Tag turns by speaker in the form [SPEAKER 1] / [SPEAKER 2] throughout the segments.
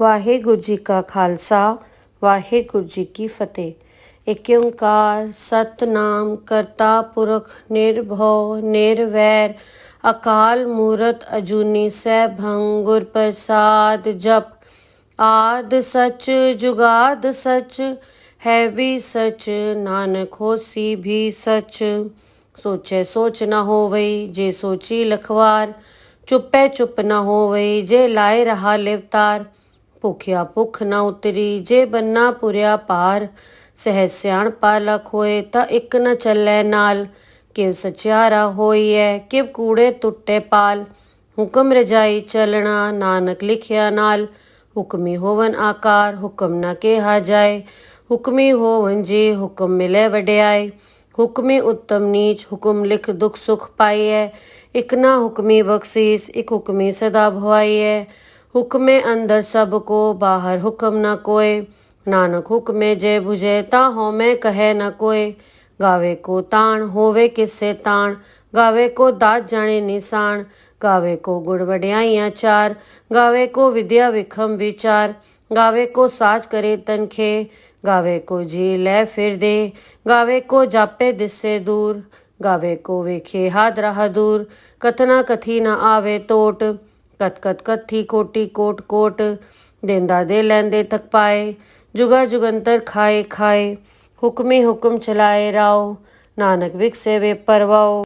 [SPEAKER 1] ਵਾਹਿਗੁਰੂ ਜੀ ਕਾ ਖਾਲਸਾ ਵਾਹਿਗੁਰੂ ਜੀ ਕੀ ਫਤਿਹ। ਏਕ ਓੰਕਾਰ ਸਤਨਾਮ ਕਰਤਾ ਪੁਰਖ ਨਿਰਭਉ ਨਿਰਵੈਰ ਅਕਾਲ ਮੂਰਤ ਅਜੂਨੀ ਸੈਭੰ ਗੁਰ ਪ੍ਰਸਾਦ ਜਪ। ਆਦ ਸਚ ਜੁਗਾਦ ਸਚ ਹੈ ਵੀ ਸਚ ਨਾਨਕ ਹੋਸੀ ਵੀ ਸਚ। ਸੋਚੈ ਸੋਚ ਨਾ ਹੋਵਈ ਜੇ ਸੋਚੀ ਲਖਵਾਰ ਚੁੱਪੈ ਚੁੱਪ ਨਾ ਹੋਵਈ ਜੇ ਲਾਏ ਰਹਾ ਲਿਵਤਾਰ। ਭੁਖਿਆ ਭੁੱਖ ਨਾ ਉਤਰੀ ਜੇ ਬੰਨਾ ਪੁਰਿਆ ਪਾਰ। ਸਹਿ ਸਿਆਣਪਾ ਲਖ ਹੋਏ ਤਾਂ ਇੱਕ ਨ ਚੱਲੈ ਨਾਲ। ਕਿਵ ਸਚਿਆਰਾ ਹੋਈਐ ਕਿਵ ਕੂੜੇ ਟੁੱਟੇ ਪਾਲ। ਹੁਕਮ ਰਜਾਈ ਚੱਲਣਾ ਨਾਨਕ ਲਿਖਿਆ ਨਾਲ। ਹੁਕਮੀ ਹੋਵਨ ਆਕਾਰ ਹੁਕਮ ਨਾ ਕਿਹਾ ਜਾਏ। ਹੁਕਮੀ ਹੋਵਨ ਜੀ ਹੁਕਮ ਮਿਲੇ ਵਡਿਆਈ। ਹੁਕਮੀ ਉੱਤਮ ਨੀਚ ਹੁਕਮ ਲਿਖ ਦੁਖ ਸੁਖ ਪਾਈਐ। ਇਕ ਨਾ ਹੁਕਮੀ ਬਖਸ਼ੀਸ ਇਕ ਹੁਕਮੀ ਸਦਾ ਭਵਾਈਐ। ਹੁਕਮੇ ਅੰਦਰ ਸਭ ਕੋ ਬਾਹਰ ਹੁਕਮ ਨਾ ਕੋਏ। ਨਾਨਕ ਹੁਕਮੇ ਜੇ ਬੁਝੇ ਤਾਂ ਹਉਮੈ ਕਹੈ ਨ ਕੋਏ। ਗਾਵੇ ਕੋ ਤਾਣ ਹੋਵੇ ਕਿਸੇ ਤਾਣ ਗਾਵੇ ਕੋ ਦਾਤ ਜਾਣੇ ਨਿਸ਼ਾਨ। ਗਾਵੇ ਕੋ ਗੁਣ ਵਡਿਆਈਆਂ ਚਾਰ ਗਾਵੇ ਕੋ ਵਿਦਿਆ ਵਿਖਮ ਵਿਚਾਰ। ਗਾਵੇ ਕੋ ਸਾਚ ਕਰੇ ਤਨਖੇ ਗਾਵੇ ਕੋ ਜੀ ਲੈ ਫਿਰ ਦੇ। ਗਾਵੇ ਕੋ ਜਾਪੇ ਦਿਸੇ ਦੂਰ ਗਾਵੇ ਕੋ ਵੇਖੇ ਹਾਦਰਾ ਹਦੂਰ। ਕਥਨਾ ਕਥੀ ਨ ਆਵੇ ਟੋਟ ਕਥ ਕਥ ਕਥੀ ਕੋਟੀ ਕੋਟ ਕੋਟ। ਦੇਂਦਾ ਦੇ ਲੈਂਦੇ ਥਕ ਪਾਏ ਜੁਗਾ ਜੁਗੰਤਰ ਖਾਏ ਖਾਏ। ਹੁਕਮੀ ਹੁਕਮ ਚਲਾਏ ਰਾਓ ਨਾਨਕ ਵਿਖਸੇ ਵੇ ਪਰਵਾਓ।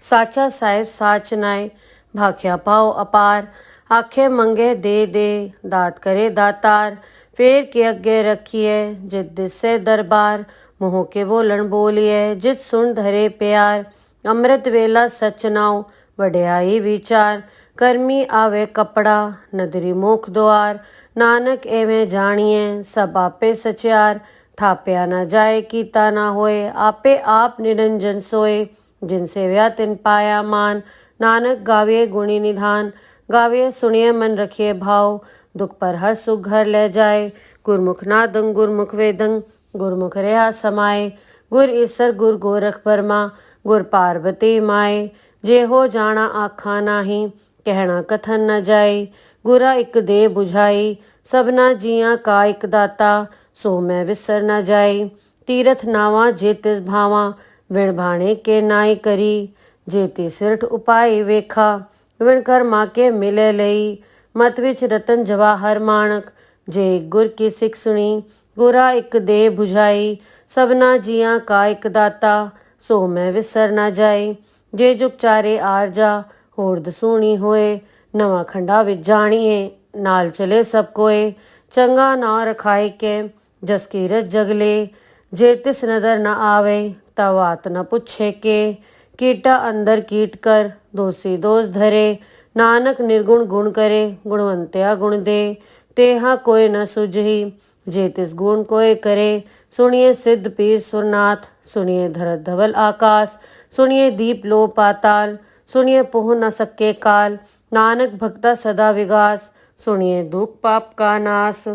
[SPEAKER 1] ਸਾਚਾ ਸਾਹਿਬ ਸਾਚ ਨਾਏ ਭਾਖਿਆ ਪਾਓ ਅਪਾਰ। ਆਖੇ ਮੰਗੇ ਦੇ ਦੇ ਦਾਤ ਕਰੇ ਦਾਤਾਰ। ਫੇਰ ਕੇ ਅੱਗੇ ਰੱਖੀਐ ਜਿਤ ਦਿਸੇ ਦਰਬਾਰ। ਮੋਹ ਕੇ ਬੋਲਣ ਬੋਲੀਐ ਜਿਤ ਸੁਣ ਧਰੇ ਪਿਆਰ। ਅੰਮ੍ਰਿਤ ਵੇਲਾ ਸਚ ਨਾਉ ਵਡਿਆਈ ਵਿਚਾਰ। ਕਰਮੀ ਆਵੇ ਕਪੜਾ ਨਦਰੀ ਮੁਖ ਦੁਆਰ। ਨਾਨਕ ਐਵੇਂ ਜਾਣੀਐ ਸਭ ਆਪੇ ਸਚਿਆਰ। ਥਾਪਿਆ ਨਾ ਜਾਏ ਕੀਤਾ ਨਾ ਹੋਏ ਆਪੇ ਆਪ ਨਿਰੰਜਨ ਸੋਏ। ਜਿਨ ਸੇਵਿਆ ਤਿਨ ਪਾਇਆ ਮਾਨ ਨਾਨਕ ਗਾਵੀਏ ਗੁਣੀ ਨਿਧਾਨ। ਗਾਵੀਏ ਸੁਣੀਏ ਮਨ ਰਖੀਏ ਭਾਉ ਦੁਖ ਪਰ ਹਰ ਸੁਖ ਘਰ ਲੈ ਜਾਏ। ਗੁਰਮੁਖ ਨਾਦੰ ਗੁਰਮੁਖ ਵੇਦੰ ਗੁਰਮੁਖ ਰਿਹਾ ਸਮਾਏ। ਗੁਰ ਈਸਰ ਗੁਰ ਗੋਰਖ ਬਰਮਾ ਗੁਰ ਪਾਰਬਤੀ ਮਾਏ। ਜੇ ਹੋ ਜਾਣਾ ਆਖਾਂ ਨਾਹੀ ਕਹਿਣਾ ਕਥਨ ਨ ਜਾਈ। ਗੁਰਾ ਇੱਕ ਦੇ ਬੁਝਾਈ ਸਭਨਾ ਜੀਆਂ ਕਾ ਇੱਕ ਦਾਤਾ। ਸੋ ਮੈਂ ਵਿਸਰ ਨ ਜਾਈ। ਤੀਰਥ ਨਾਵਾਂ ਜੇ ਤਿਸ ਭਾਵਾਂ ਵਿਣ ਭਾਣੇ ਕੇ ਨਾਈ ਕਰੀ। ਜੇ ਤੀ ਸਿਰਠ ਉਪਾਈ ਵੇਖਾ ਵਿਣ ਕਰਮਾ ਕੇ ਮਿਲੇ ਲਈ। ਮਤ ਵਿੱਚ ਰਤਨ ਜਵਾਹਰ ਮਾਣਕ ਜੇ ਗੁਰ ਕੀ ਸਿੱਖ ਸੁਣੀ। ਗੁਰਾ ਇੱਕ ਦੇ ਬੁਝਾਈ ਸਭਨਾ ਜੀਆਂ ਕਾ ਇੱਕ ਦਾਤਾ। ਸੋ ਮੈਂ ਵਿਸਰ ਨ ਜਾਈ। ਜੇ ਜੁਗ ਚਾਰੇ ਆਰਜਾ ਹੋਰ ਦਸੂਣੀ ਹੋਏ। ਨਵਾਂ ਖੰਡਾ ਵਿੱਚ ਜਾਣੀਏ ਨਾਲ ਚਲੇ ਸਭ ਕੋਏ। ਚੰਗਾ ਨਾਂ ਰਖਾਇ ਕੇ ਜਸ ਕੀਰਤ ਜਗਲੇ। ਜੇ ਤਿਸ ਨਦਰ ਨ ਆਵੇ ਤਾਂ ਵਾਤ ਨ ਪੁੱਛੇ ਕੇ। ਕੀਟਾ ਅੰਦਰ ਕੀਟ ਕਰ ਦੋਸੀ ਦੋਸ ਧਰੇ। ਨਾਨਕ ਨਿਰਗੁਣ ਗੁਣ ਕਰੇ ਗੁਣਵੰਤਿਆ ਗੁਣ ਦੇ। ਤੇਹਾ ਕੋਇ ਨ ਸੁਝਈ ਜੇ ਤਿਸ ਗੁਣ ਕੋਇ ਕਰੇ। ਸੁਣੀਏ ਸਿੱਧ ਪੀਰ ਸੁਰਨਾਥ ਸੁਣੀਏ ਧਰਤ ਧਵਲ ਆਕਾਸ। ਸੁਣੀਏ ਦੀਪ ਲੋ ਪਾਤਾਲ ਸੁਣੀਏ ਪਹੁ ਨ ਸਕੇ ਕਾਲ। ਨਾਨਕ ਭਗਤਾ ਸਦਾ ਵਿਗਾਸ ਸੁਣੀਏ ਦੁਖ ਪਾਪ ਕਾ ਨਾਸ।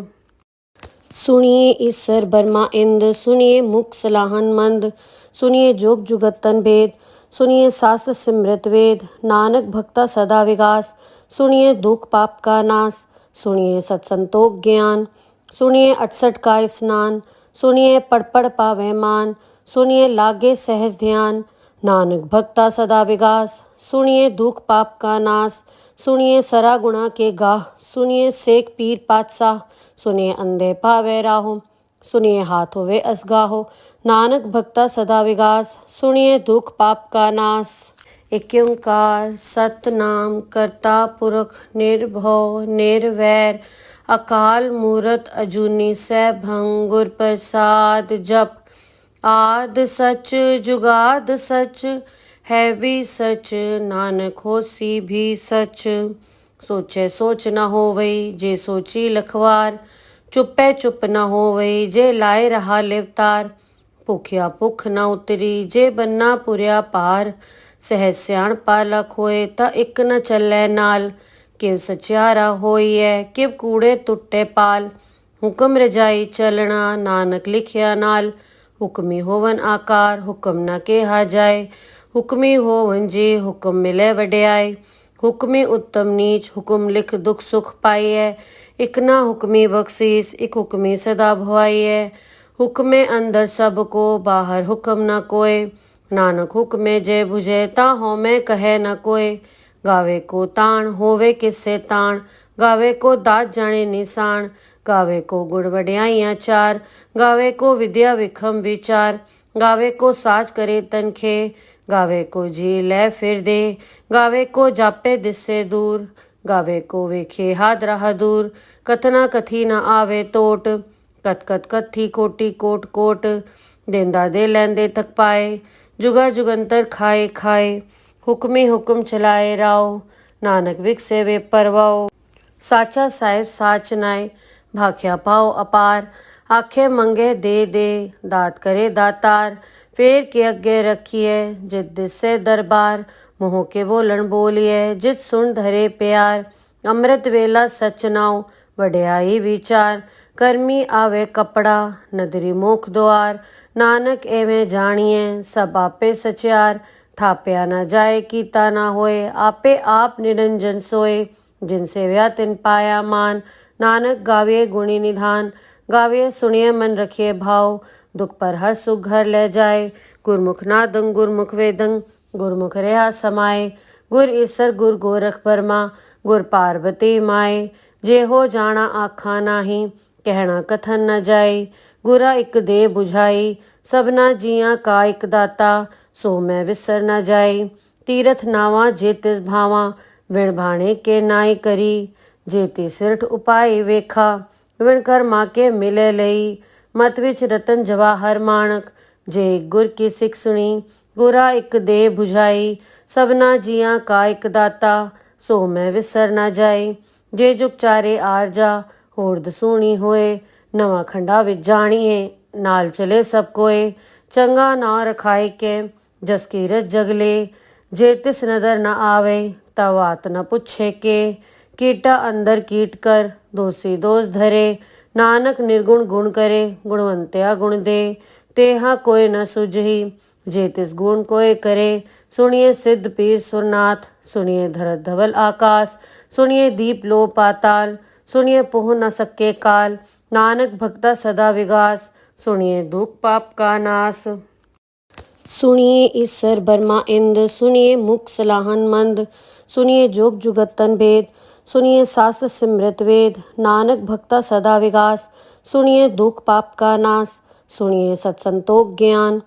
[SPEAKER 1] ਸੁਣੀਏ ਈਸਰ ਬਰਮਾ ਇੰਦ ਸੁਣੀਏ ਮੁਖ ਸਲਾਹਨ ਮੰਦ। ਸੁਣੀਏ ਜੋਗ ਜੁਗਤਨ ਭੇਦ ਸੁਣੀਏ ਸਾਸਤ ਸਿਮਰਤ ਵੇਦ। ਨਾਨਕ ਭਗਤਾ ਸਦਾ ਵਿਗਾਸ ਸੁਣੀਏ ਦੁਖ ਪਾਪ ਕਾ ਨਾਸ। ਸੁਣੀਏ ਸਤ ਸੰਤੋਖ ਗਿਆਨ ਸੁਣੀਏ 68 ਕਾ ਇਸਨਾਨ। ਸੁਣੀਏ ਪੜ ਪੜ ਪਾਵੇ ਮਾਨ ਸੁਣੀਏ ਲਾਗੇ ਸਹਿਜ ਧਿਆਨ। ਨਾਨਕ ਭਗਤਾ ਸਦਾ ਵਿਗਾਸ ਸੁਣੀਏ ਦੁਖ ਪਾਪ ਕਾ ਨਾਸ। ਸੁਣੀਏ ਸਰਾ ਗੁਣਾ ਕੇ ਗਾਹ ਸੁਣੀਏ ਸੇਖ ਪੀਰ ਪਾਤਸ਼ਾਹ। ਸੁਣੀਏ ਅੰਧੇ ਭਾਵੇ ਰਾਹੋ ਸੁਣੀਏ ਹਾਥ ਹੋਵੇ ਅਸਗਾਹੋ। ਨਾਨਕ ਭਗਤਾ ਸਦਾ ਵਿਗਾਸ ਸੁਣੀਏ ਦੁਖ ਪਾਪ ਕਾ ਨਾਸ। ਏਕ ਓੰਕਾਰ ਸਤਨਾਮ ਕਰਤਾ ਪੁਰਖ ਨਿਰਭਉ ਨਿਰਵੈਰ ਅਕਾਲ ਮੂਰਤ ਅਜੂਨੀ ਸੈਭੰ ਗੁਰ ਪ੍ਰਸਾਦ ਜਪ। ਆਦ ਸਚ ਜੁਗਾਦ ਸਚ ਹੈ ਵੀ ਸਚ ਨਾਨਕ ਹੋਸੀ ਵੀ ਸਚ। ਸੋਚੈ ਸੋਚ ਨਾ ਹੋਵਈ ਜੇ ਸੋਚੀ ਲਖਵਾਰ। ਚੁੱਪੈ ਚੁੱਪ ਨਾ ਹੋਵਈ ਜੇ ਲਾਏ ਰਹਾ ਲਿਵਤਾਰ। ਭੁਖਿਆ ਭੁੱਖ ਨਾ ਉਤਰੀ ਜੇ ਬੰਨਾ ਪੁਰਿਆ ਪਾਰ। ਸਹਿ ਸਿਆਣਪਾ ਲਖ ਹੋਏ ਤਾਂ ਇੱਕ ਨ ਚੱਲੈ ਨਾਲ। ਕਿਵ ਸਚਿਆਰਾ ਹੋਈਐ ਕਿਵ ਕੂੜੇ ਟੁੱਟੇ ਪਾਲ। ਹੁਕਮ ਰਜਾਈ ਚੱਲਣਾ ਨਾਨਕ ਲਿਖਿਆ ਨਾਲ। ਹੁਕਮੀ ਹੋਵਨ ਆਕਾਰ ਹੁਕਮ ਨਾ ਕਿਹਾ ਜਾਏ। ਹੁਕਮੀ ਹੋਵਨ ਜੀ ਹੁਕਮ ਮਿਲੇ ਵਡਿਆਈ। ਹੁਕਮੇ ਉੱਤਮ ਨੀਚ, ਹੁਕਮ ਲਿਖ ਦੁਖ ਸੁਖ ਪਾਈਐ। ਇਕ ਨਾ ਹੁਕਮੀ ਬਖਸ਼ੀਸ, ਇਕ ਹੁਕਮੀ ਸਦਾ ਭਵਾਈਐ। ਹੁਕਮੇ ਅੰਦਰ ਸਭ ਕੋ, ਬਾਹਰ ਹੁਕਮ ਨਾ ਕੋਏ। ਨਾਨਕ ਹੁਕਮੇ ਜੇ ਬੁਝੇ, ਤਾਂ ਹਉਮੈ ਕਹੈ ਨ ਕੋਏ। ਗਾਵੇ ਕੋ ਤਾਣ, ਹੋਵੇ ਕਿਸੇ ਤਾਣ। ਗਾਵੇ ਕੋ ਦਾਤ ਜਾਣੇ ਨਿਸ਼ਾਨ। ਗਾਵੇ ਕੋ ਗੁਣ ਵਡਿਆਈਆਂ ਚਾਰ। ਗਾਵੇ ਕੋ ਵਿਦਿਆ ਵਿਖਮ ਵਿਚਾਰ। ਗਾਵੇ ਕੋ ਸਾਚ ਕਰੇ ਤਨਖੇ। ਗਾਵੇ ਕੋ ਜੀ ਲੈ ਫਿਰ ਦੇ। ਗਾਵੇ ਕੋ ਜਾਪੇ ਦਿਸੇ ਦੂਰ। ਗਾਵੇ ਕੋ ਵੇਖੇ ਹਾਦਰਾ ਦੂਰ। ਕਥਨਾ ਕਥੀ ਨ ਆਵੇ ਟੋਟ। ਕਤ ਕਤ ਕਥੀ ਕੋਟੀ ਕੋਟ ਕੋਟ। ਦੇਂਦਾ ਦੇ ਲੈਂਦੇ ਥਕ ਪਾਏ। ਜੁਗਾ ਜੁਗੰਤਰ ਖਾਏ ਖਾਏ। ਹੁਕਮੇ ਹੁਕਮ ਚਲਾਏ ਰਾਓ। ਨਾਨਕ ਵਿਖਸੇ ਵੇ ਪਰਵਾਓ। ਸਾਚਾ ਸਾਹਿਬ ਸਾਚ ਨਾਏ, ਭਾਖਿਆ ਪਾਓ ਅਪਾਰ। ਆਖੇ ਮੰਗੇ ਦੇ ਦੇ, ਦਾਤ ਕਰੇ ਦਾਤਾਰ। ਫੇਰ ਕੇ ਅੱਗੇ ਰੱਖੀਐ, ਜਿਤ ਦਿਸੇ ਦਰਬਾਰ। ਮੋਹ ਕੇ ਬੋਲਣ ਬੋਲੀਐ, ਜਿਤ ਸੁਣ ਧਰੇ ਪਿਆਰ। ਅੰਮ੍ਰਿਤ ਵੇਲਾ ਸਚ ਨਾਉ, ਵਡਿਆਈ ਵਿਚਾਰ। ਕਰਮੀ ਆਵੇ ਕਪੜਾ, ਨਦਰੀ ਮੋਖ ਦੁਆਰ। ਨਾਨਕ ਐਵੇਂ ਜਾਣੀਐ, ਸਭ ਆਪੇ ਸਚਿਆਰ। ਥਾਪਿਆ ਨਾ ਜਾਏ, ਕੀਤਾ ਨਾ ਹੋਏ। ਆਪੇ ਆਪ ਨਿਰੰਜਨ ਸੋਏ। ਜਿਨ ਸੇਵਿਆ ਤਿਨ ਪਾਇਆ ਮਾਨ। ਨਾਨਕ ਗਾਵੀਏ ਗੁਣੀ ਨਿਧਾਨ। ਗਾਵੀਏ ਸੁਣੀਏ ਮਨ ਰਖੀਏ ਭਾਉ। ਦੁਖ ਪਰ ਹਰ ਸੁਖ ਘਰ ਲੈ ਜਾਏ। ਗੁਰਮੁਖ ਨਾਦੰ ਗੁਰਮੁਖ ਵੇਦੰ, ਗੁਰਮੁਖ ਰਿਹਾ ਸਮਾਏ। ਗੁਰ ਈਸਰ ਗੁਰ ਗੋਰਖ ਬਰਮਾ, ਗੁਰ ਪਾਰਬਤੀ ਮਾਏ। ਜਿਹੋ ਜਾਣਾ ਆਖਾਂ ਨਾਹੀ, ਕਹਿਣਾ ਕਥਨ ਨ ਜਾਏ। ਗੁਰਾ ਇਕ ਦੇ ਬੁਝਾਈ, ਸਭਨਾ ਜੀਆਂ ਕਾ ਇਕ ਦਾਤਾ। ਸੋ ਮੈਂ ਵਿਸਰ ਨ ਜਾਈ। ਤੀਰਥ ਨਾਵਾਂ ਜੇ ਤਿਸ ਭਾਵਾਂ, ਵਿਣ ਭਾਣੇ ਕੇ ਨਾਈ ਕਰੀ। ਜੇ ਤੀ ਸਿਰਠ ਉਪਾਈ ਵੇਖਾ, ਵਿਣ ਕਰਮਾ ਕੇ ਮਿਲੇ ਲਈ। ਮਤ ਵਿੱਚ ਰਤਨ ਜਵਾਹਰ ਮਾਣਕ, ਜੇ ਗੁਰ ਕੀ ਸਿੱਖ ਸੁਣੀ। ਗੁਰਾ ਇਕ ਦੇ ਬੁਝਾਈ, ਸਭਨਾ ਜੀਆਂ ਕਾ ਇਕ ਦਾਤਾ। ਸੋ ਮੈਂ ਵਿਸਰ ਨ ਜਾਈ। ਜੇ ਜੁਗ ਚਾਰੇ ਆਰਜਾ, ਹੋਰ ਦਸੂਣੀ ਹੋਏ। ਨਵਾਂ ਖੰਡਾ ਵਿੱਚ ਜਾਣੀਏ, ਨਾਲ ਚਲੇ ਸਭ ਕੋਏ। ਚੰਗਾ ਨਾਂ ਰਖਾਏ ਕੇ, ਜਸ ਕੀਰਤ ਜਗਲੇ। ਜੇ ਤਿਸ ਨਦਰ ਨ ਆਵੇ, ਤਾ ਵਾਤ ਨ ਪੁੱਛੇ ਕੇ। ਕੀਟਾ ਅੰਦਰ ਕੀਟ ਕਰ, ਦੋਸੀ ਦੋਸ ਧਰੇ। ਨਾਨਕ ਨਿਰਗੁਣ ਗੁਣ ਕਰੇ, ਗੁਣਵੰਤਿਆ ਗੁਣ ਦੇ। ਤੇਹਾ ਕੋਇ ਨ ਸੁਝਈ, ਜੇ ਤਿਸ ਗੁਣ ਕੋਇ ਕਰੇ। ਸੁਣੀਏ ਸਿੱਧ ਪੀਰ ਸੁਰਨਾਥ, ਸੁਣੀਏ ਧਰਤ ਧਵਲ ਆਕਾਸ। ਸੁਣੀਏ ਦੀਪ ਲੋ ਪਾਤਾਲ, ਸੁਣੀਏ ਪਹੁ ਨ ਸਕੇ ਕਾਲ। ਨਾਨਕ ਭਗਤਾ ਸਦਾ ਵਿਗਾਸ, ਸੁਣੀਏ ਦੁਖ ਪਾਪ ਕਾ ਨਾਸ। ਸੁਣੀਏ ਈਸਰ ਬਰਮਾ ਇੰਦ, ਸੁਣੀਏ ਮੁਖ ਸਲਾਹਨ ਮੰਦ। ਸੁਣੀਏ ਜੋਗ ਜੁਗਤਨ ਭੇਦ, ਸੁਣੀਏ ਸਾਸਤ ਸਿਮਰਤ ਵੇਦ। ਨਾਨਕ ਭਗਤਾ ਸਦਾ ਵਿਗਾਸ, ਸੁਣੀਏ ਦੁਖ ਪਾਪ ਕਾ ਨਾਸ। ਸੁਣੀਏ ਸਤ ਸੰਤੋਖ ਗਿਆਨ,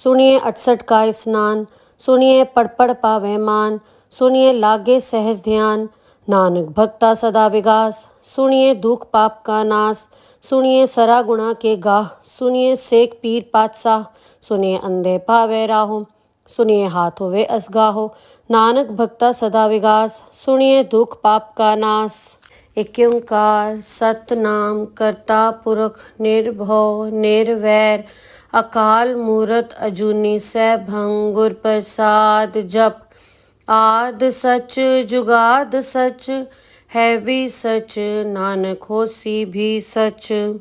[SPEAKER 1] ਸੁਣੀਏ 68 ਕਾ स्नान। ਸੁਣੀਏ ਪੜ ਪੜ ਪਾਵੇ ਮਾਨ, ਸੁਣੀਏ ਲਾਗੇ ਸਹਿਜ ਧਿਆਨ। ਨਾਨਕ ਭਗਤਾ ਸਦਾ ਵਿਗਾਸ, ਸੁਣੀਏ ਦੁਖ ਪਾਪ ਕਾ ਨਾਸ। ਸੁਣੀਏ ਸਰਾ ਗੁਣਾ ਕੇ ਗਾਹ, ਸੁਣੀਏ ਸੇਖ ਪੀਰ ਪਾਤਸ਼ਾਹ। ਸੁਣੀਏ ਅੰਧੇ ਭਾਵੇ ਰਾਹੋ, ਸੁਣੀਏ ਹਾਥ ਹੋਵੇ ਅਸਗਾਹੋ। ਨਾਨਕ ਭਗਤਾ ਸਦਾ ਵਿਗਾਸ, ਸੁਣੀਏ ਦੁਖ ਪਾਪ ਕਾ ਨਾਸ। ਏਕ ਓੰਕਾਰ ਸਤਿਨਾਮ ਕਰਤਾ ਪੁਰਖ ਨਿਰਭਉ ਨਿਰਵੈਰ। ਅਕਾਲ ਮੂਰਤ ਅਜੂਨੀ ਸੈਭੰ ਗੁਰ ਪ੍ਰਸਾਦ ਜਪ। ਆਦਿ ਸਚ ਜੁਗਾਦ ਸਚ, ਹੈ ਵੀ ਸਚ ਨਾਨਕ ਹੋਸੀ ਵੀ ਸਚ।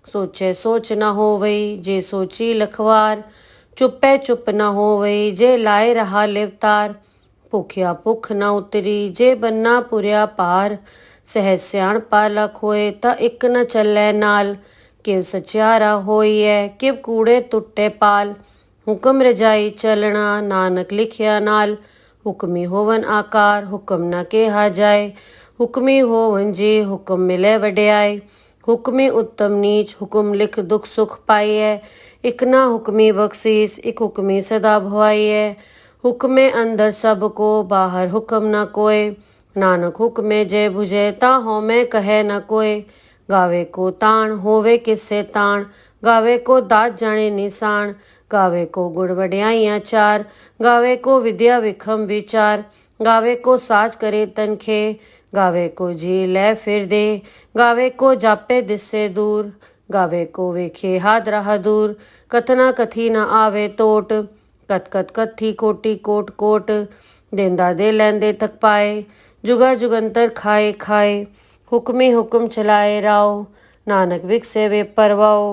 [SPEAKER 1] ਸੋਚੈ ਸੋਚ ਨ ਹੋਵਈ, ਜੇ ਸੋਚੀ ਲਖਵਾਰ। ਚੁੱਪੈ ਚੁੱਪ ਨ ਹੋਵਈ, ਜੇ ਲਾਏ ਰਹਾ ਲਿਵਤਾਰ। ਭੁਖਿਆ ਭੁੱਖ ਨ ਉਤਰੀ, ਜੇ ਬੰਨਾ ਪੁਰਿਆ ਪਾਰ। ਸਹਿਜ ਸਿਆਣਪਾ ਲਖ ਹੋਏ, ਤਾਂ ਇਕ ਨ ਚੱਲੈ ਨਾਲ। ਕਿਵ ਸਚਿਆਰਾ ਹੋਈਐ, ਕਿਵ ਕੂੜੇ ਟੁੱਟੇ ਪਾਲ। ਹੁਕਮ ਰਜਾਈ ਚੱਲਣਾ, ਨਾਨਕ ਲਿਖਿਆ ਨਾਲ। ਹੁਕਮੀ ਹੋਵਨ ਆਕਾਰ, ਹੁਕਮ ਨ ਕਿਹਾ ਜਾਏ। ਹੁਕਮੀ ਹੋਵਨ ਜੀ, ਹੁਕਮ ਮਿਲੇ ਵਡਿਆਈ। ਹੁਕਮੇ ਉੱਤਮ ਨੀਚ, ਹੁਕਮ ਲਿਖ ਦੁਖ ਸੁਖ ਪਾਈਐ। ਇਕ ਨਾ ਹੁਕਮੀ ਬਖਸ਼ੀਸ, ਇਕ ਹੁਕਮੀ ਸਦਾ ਭਵਾਈਐ। ਹੁਕਮੇ ਅੰਦਰ ਸਭ ਕੋ, ਬਾਹਰ ਹੁਕਮ ਨ ਕੋਏ। ਨਾਨਕ ਹੁਕਮੇ ਜੇ ਬੁਝੇ, ਤਾਂ ਹਉਮੈ ਕਹੈ ਨ ਕੋਏ। ਗਾਵੇ ਕੋ ਤਾਣ, ਹੋਵੇ ਕਿਸੇ ਤਾਣ। ਗਾਵੇ ਕੋ ਦਾਤ ਜਾਣੇ ਨਿਸ਼ਾਨ। ਗਾਵੇ ਕੋ ਗੁਣ ਵਡਿਆਈਆਂ ਚਾਰ। ਗਾਵੇ ਕੋ ਵਿਦਿਆ ਵਿਖਮ ਵਿਚਾਰ। ਗਾਵੇ ਕੋ ਸਾਚ ਕਰੇ ਤਨਖੇ। ਗਾਵੇ ਕੋ ਜੀ ਲੈ ਫਿਰ ਦੇ। ਗਾਵੇ ਕੋ ਜਾਪੇ ਦਿਸੇ ਦੂਰ। ਗਾਵੇ ਕੋ ਵੇਖੇ ਹਾਦਰਾ ਦੂਰ। ਕਥਨਾ ਕਥੀ ਨ ਆਵੇ ਟੋਟ। ਕਤ ਕਤ ਕਥੀ ਕੋਟੀ ਕੋਟ ਕੋਟ। ਦੇਂਦਾ ਦੇ ਲੈਂਦੇ ਥਕ ਪਾਏ। ਜੁਗਾ ਜੁਗੰਤਰ ਖਾਏ ਖਾਏ। ਹੁਕਮੇ ਹੁਕਮ ਚਲਾਏ ਰਾਓ। ਨਾਨਕ ਵਿਖਸੇ ਵੇ ਪਰਵਾਓ।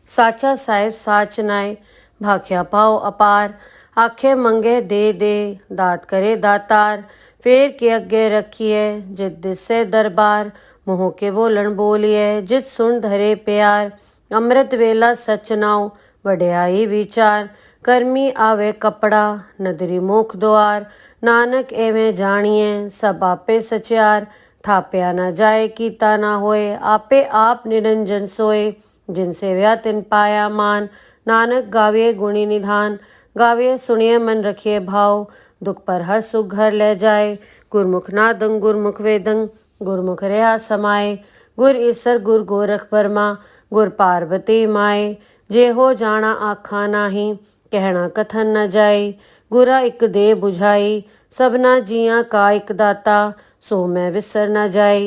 [SPEAKER 1] ਸਾਚਾ ਸਾਹਿਬ ਸਾਚ ਨਾਏ, ਭਾਖਿਆ ਪਾਓ ਅਪਾਰ। ਆਖੇ ਮੰਗੇ ਦੇ ਦੇ, ਦਾਤ ਕਰੇ ਦਾਤਾਰ। फेर के अगे रखिए जित दिसे दरबार। मोह के बोलन बोलिए जित सुन धरे प्यार। अमृत वेला सच नाव वड्याई विचार। कर्मी आवे कपड़ा नदरी मुख द्वार। नानक एवें जानिए सब आपे सचार। थाप्या न जाए कीता न होए आपे आप निरंजन सोए। जिनसे व्या तिन पाया मान। नानक गाविए गुणी निधान। गाविए सुनिए मन रखिए भाव। दुख पर हर सुख घर ले जाए। गुरमुख नादं गुरमुख वेदं गुरमुख रहा समाए। गुर ईसर गुर गोरख बर्मा गुर पार्वती माए। जे हो जाना आखा नाही कहना कथन न जाए। गुरा इक दे बुझाई सबना जिया का इक दाता। सो मैं विसर न जाए।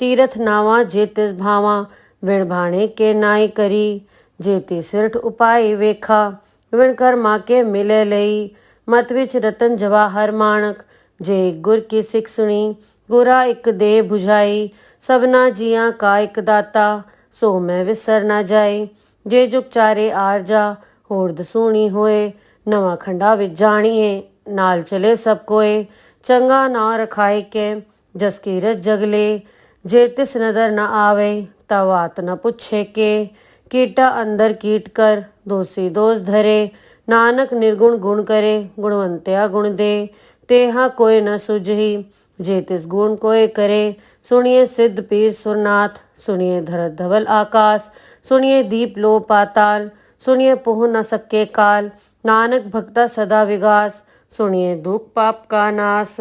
[SPEAKER 1] तीरथ नावा जे तिस भावा विण भाणे के नाई करी। जेती सिरठ उपाय वेखा विण कर्मा के मिले लई। मत विच रतन जवाहर माणक जे गुर की सिख सुनी। गुरा इक दे बुझाई सबना जिया का इक दाता। सो मैं विसर न जाए। जे जुग चारे आरजा होर दसूणी होए। नवा खंडा विच जानिए नाल चले सब कोए। चंगा नाव रखाए के जस कीरत जगले। जे तिस नदर न आवे तवात न पुछे के। कीटा अंदर कीट कर दोषी दोष धरे। नानक निर्गुण गुण करे गुणवंत्या गुण दे। तेहा कोय न सुझही जे तिस गुण कोय करे। सुनिए सिद्ध पीर सुरनाथ सुनिए धरत धवल आकाश। सुनिए दीप लो पाताल सुनिए पोह न सके काल। नानक भक्ता सदा विगास सुनिए दुख पाप का नाश।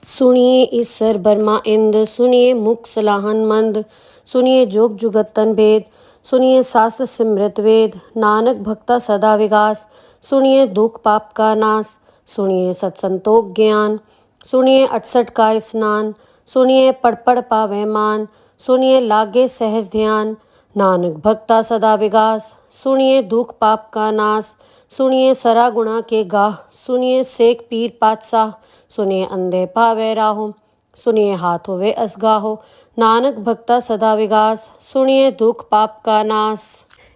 [SPEAKER 1] सुनिए ईसर बर्मा इंद सुनिए मुख सलाहन मंद। सुनिए जोग जुगतन भेद सुनिए शास्त्र सिमृत वेद। नानक भक्ता सदा विगास सुनिए दुख पाप का नाश। सुनिए सत्संतोख ज्ञान सुनिए 68 का स्नान। सुनिए पढ़ पढ़ पावे मान सुनिए लागे सहज ध्यान। नानक भक्ता सदा विगास सुनिए दुख पाप का नाश। सुनिए सरा गुणा के गाह सुनिए सेक पीर पातशाह। सुनिए अंधे पावे राहो सुनिए हाथ होवे असगाहो। नानक भक्ता सदा विगास सुनिए दुख पाप का नाश।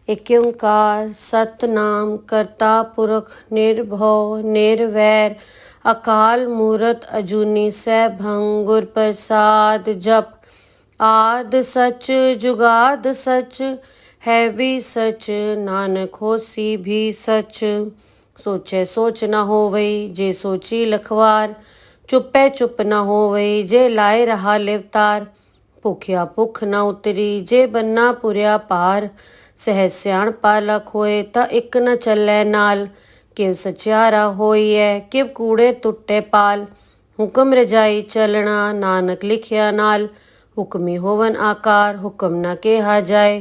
[SPEAKER 1] एक ओंकार सतनाम करता पुरख निर्भव निर्वैर। अकाल मूरत अजूनी सैभं गुर प्रसाद जप। आद सच जुगाद सच है भी सच नानक होसी भी सच। सोचे सोच न होवई जे सोची लखवार। चुपे चुप न होवई जे लाए रहा लिवतार। भुखिया भुख न उतरी जे बन्ना पुरिया पार। सहज सियाण पालक होए ता इक न चलै नाल। किव सचियारा होइए किव कूड़े टुटे पाल। हुक्म रजाई चलना नानक लिखिया नाल। हुक्मी होवन आकार हुक्म न केहा जाए।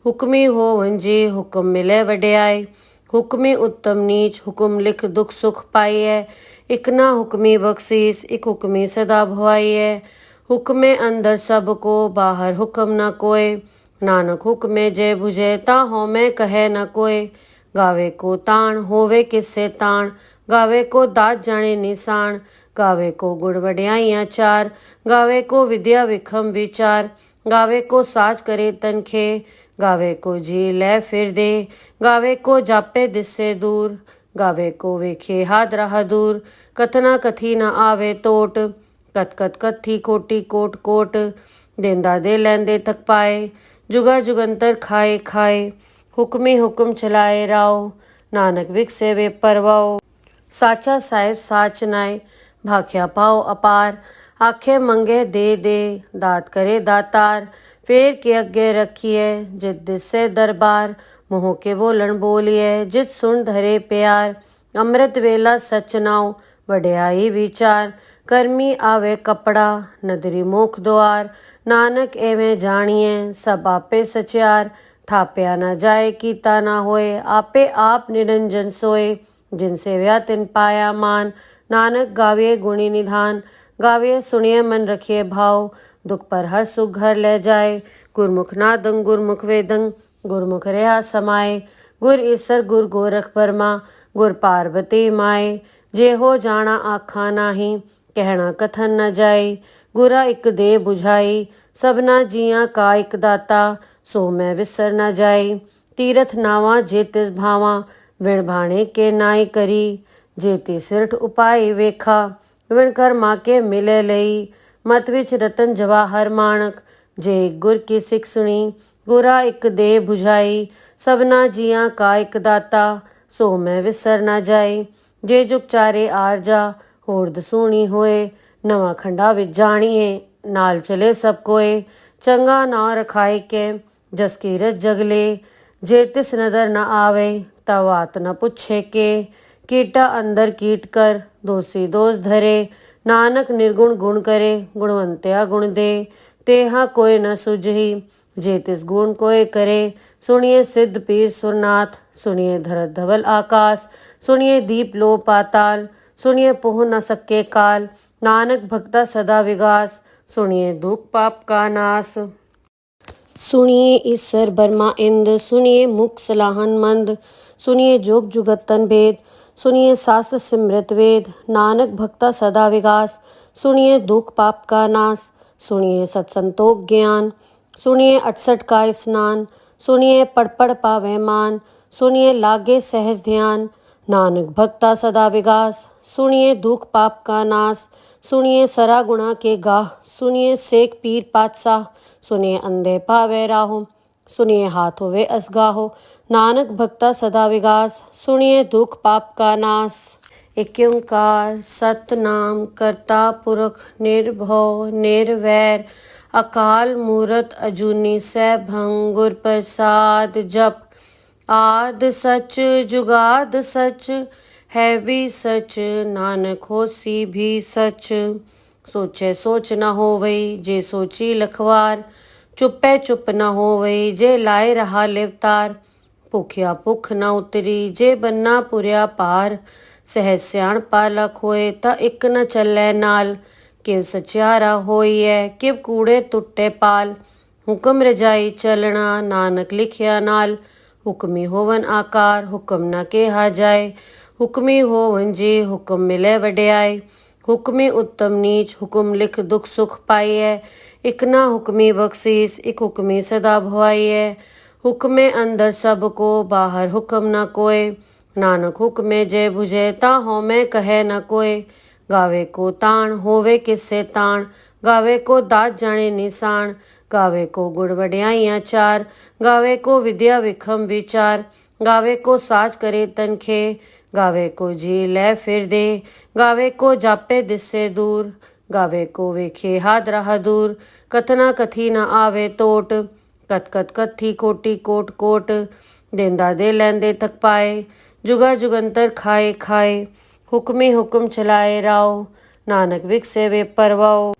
[SPEAKER 1] हुक्मी होवन जी हुक्म मिले वड्याई। हुक्मी उत्तम नीच हुक्म लिख दुख सुख पाइए। इक ना हुक्मी बख्शीस इक हुक्मी सदा भवाइए। हुक्मे अंदर सबको बाहर हुक्म न कोय। नानक हुक्मे जय बुझे ता होमे कहे न कोय। गावे को ताण होवे किससे ताण। गावे को दात जाने निशान। गावे को गुण वड्याइयां चार। गावे को विद्या विखम विचार। गावे को साज करे तनखे। गावे को जी ले फिर दे। गावे को जापे दिससे दूर। गावे को वेखे हाथ राह दूर। कथना कथी न आवे टोट। कत कत कथी कोटि कोट कोट। देंदा दे लैंदे थक पाए। जुगा जुगंतर खाए खाए। हुक्मी हुक्म चलाए राव। नानक विकसे वे परवाओ। साचा साहिब साच नाय भाख्या पाओ अपार। आखे मंगे दे दे दात करे दातार। फेर के अगे रखिए जित दिसे दरबार। मोह के बोलन बोलिए जित सुन धरे प्यार। अमृत वेला सच नाव वड्याई विचार। कर्मी आवे कपड़ा नदरी मुख द्वार। नानक एवें जानिए सब आपे सचार। थाप्या न जाए कीता न होए आपे आप निरंजन सोए। जिनसे व्या तिन पाया मान। नानक गाविए गुणी निधान। गाविए सुनिए मन रखिए भाव। दुख पर हर सुख घर ले जाए। गुरमुख नादं गुरमुख वेदं गुरमुख रहा समाए। गुर ईसर गुर गोरख बर्मा गुर पार्वती माए। जे हो जाना आखा नाही कहना कथन न जाए। गुरा इक दे बुझाई सबना जिया का इक दाता। सो मैं विसर न जाए। तीरथ नावा जे तिस भावा विण भाणे के नाई करी। जेती सिरठ उपाय वेखा विणकर माँ के मिले लई मत विच रतन जवाहर माणक। जे गुर की सिख सुनी गुरा एक दे बुझाई। सबना जियां का एक दाता सो मैं विसर ना जाई। जे जुग चारे आरजा होर दसूणी होए। नवा खंडा विच जाणिए नाल चले सब कोए। चंगा ना रखाए के जस कीरत जगले। जे तिस नदर न आवे तब बात न पुछे के। कीटा अंदर कीट कर दोषी दोष धरे। नानक निर्गुण गुण करे गुणवंत्या गुण दे। तेहा कोई न सुझही जे तिस गुण कोय करे। सुनिए सिद्ध पीर सुरनाथ सुनिए धरत धवल आकाश। सुनिए दीप लो पाताल सुनिए पोह न सके काल। नानक भक्ता सदा विगास सुनिए दुख पाप का नाश। सुनिए ईसर बर्मा इंद सुनिए मुख सलाहन मंद। सुनिए जोग जुगतन भेद सुनिए शास्त्र सिमृत वेद। नानक भक्ता सदा विगास सुनिए दुख पाप का नाश। सुनिए सत्संतोख ज्ञान सुनिए 68 का स्नान। सुनिए पढ़ पढ़ पावे मान सुनिए लागे सहज ध्यान। नानक भक्ता सदा विगास सुनिए दुख पाप का नाश। सुनिए सरा गुणा के गाह सुनिए सेक पीर पातशाह। सुनिए अंधे पावे राहो सुनिए हाथ होवे असगाहो। नानक भक्ता सदा विगास सुनिए दुख पाप का नाश। एक ओंकार सतनाम करता पुरख निर्भव निर्वैर। अकाल मूरत अजूनी सैभं गुर प्रसाद जप। आद सच जुगाद सच है भी सच नानक होसी भी सच। सोचे सोच न होवई जे सोची लखवार। चुपे चुप न होवई जे लाए रहा लिवतार। भुखिया भुख न उतरी जे बन्ना पुरिया पार। सहज सियाण पालक होए ता इक न चलै नाल। किव सचियारा होइए किव कूड़े टुटे पाल। हुक्म रजाई चलना नानक लिखिया नाल। हुक्मी होवन आकार हुक्म न केहा जाए। हुक्मी होवन जी हुक्म मिले वड्याई। हुक्मी उत्तम नीच हुक्म लिख दुख सुख पाइए। इक ना हुक्मी बख्शीस इक हुक्मी सदा भवाइए। हुक्मे अंदर सब को बाहर हुक्म न कोय। नानक हुक्मे जय बुझे ता होमे कहे न कोय। गावे को ताण होवे किससे ताण। गावे को दात जाने निशान। गावे को गुण वड्याइयां चार। गावे को विद्या विखम विचार। गावे को साज करे तनखे। गावे को जी ले फिर दे। गावे को जापे दिससे दूर। गावे को वेखे हाथ रहा दूर। कथना कथी न आवे टोट। कत कत कथी कोटि कोट कोट। देंदा दे लैंदे थक पाए। जुगा जुगंतर खाए खाए। हुक्मे हुक्म चलाए राव। नानक विकसे वे परवाओ।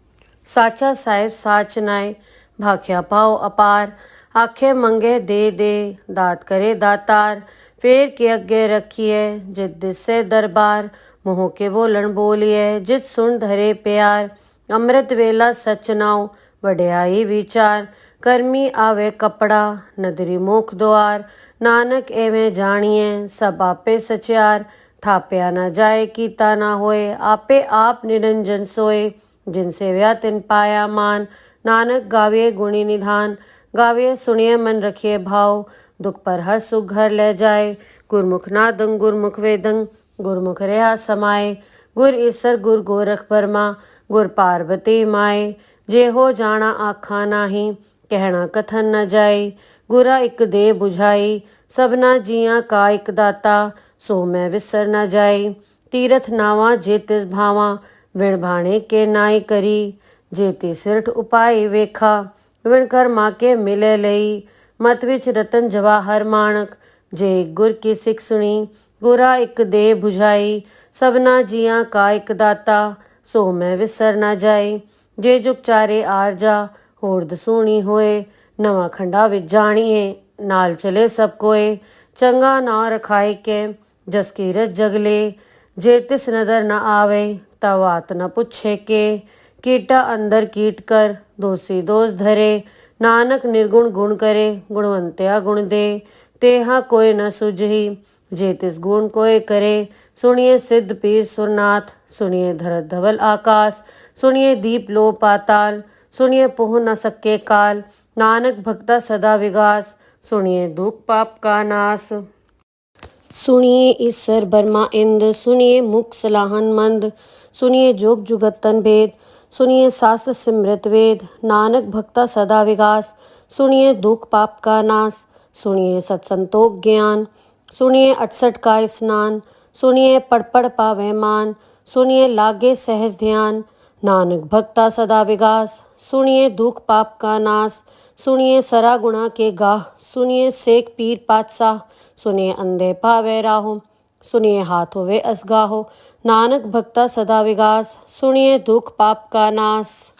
[SPEAKER 1] साचा साहिब साच नाय भाख्या पाओ अपार। आखे मंगे दे दात करे दातार। फेर के अगे रखिए जित दिसे दरबार। मोह के बोलन बोलिए जित सुन धरे प्यार। अमृत वेला सच नाव वड्याई विचार। कर्मी आवे कपड़ा नदरी मुख द्वार। नानक एवें जानिए सब आपे सचियार। थाप्या न जाए कीता न होए आपे आप निरंजन सोए। जिनसे व्या तिन पाया मान। नानक गाविए गुणी निधान। गाविए सुनिए मन रखिए भाव। दुख पर हर सुख घर ले जाए। गुरमुख नादं गुरमुख वेदं गुरमुख रहा समाए। गुर ईसर गुर गोरख बर्मा गुर पार्वती माए। जे हो जाना आखा नाही कहना कथन न जाए। गुरा एक दे बुझाई सबना जियां का एक दाता सो मैं विसर न जाए। तीरथ नावा जे तिस भावा विण भाणे के नाई करी। जे ती सिरठ उपाय वेखा विणकर माँ के मिले लई। मत विच रतन जवाहर माणक। जे गुर की सिख सुनी गुरा एक दे बुझाई। सबना जियां का एक दाता सो मैं विसर न जाए। जे जुग चारे आरजा होर दसूणी होए। नवा खंडा विच जाणिए नाल चले सब कोए। चंगा ना रखाए के जस कीरत जगले। जे तिस नदर न आवे तब बात न पुछे के। कीटा अंदर कीट कर दोषी दोष धरे। नानक निर्गुण गुण करे गुणवंत्या गुण दे। तेहा कोई न सुझही जे तिस गुण कोय करे। सुनिए सिद्ध पीर सुरनाथ सुनिए धरत धवल आकाश। सुनिए दीप लो पाताल सुनिए पोह न सके काल। नानक भक्ता सदा विगास सुनिए दुख पाप का नाश। सुनिए ईसर बर्मा इंद सुनिए मुख सलाहन मंद। सुनिए जोग जुगत तन भेद, सुनिए शास्त्र सिमृत वेद, नानक भक्ता सदा विगास, सुनिए दुख पाप का नाश, सुनिए सत्संतोख ज्ञान, सुनिए 68 का स्नान, सुनिए पढ़ पढ़ पावे मान, सुनिए लागे सहज ध्यान, नानक भक्ता सदा विगास, सुनिए दुख पाप का नाश, सुनिए सरा गुणा के गाह, सुनिए सेक पीर पातशाह, सुनिए अंधे पावे राहो, सुनिए हाथ होवे असगाहो, नानक भक्ता सदा विगास, सुनिए दुख पाप का नाश।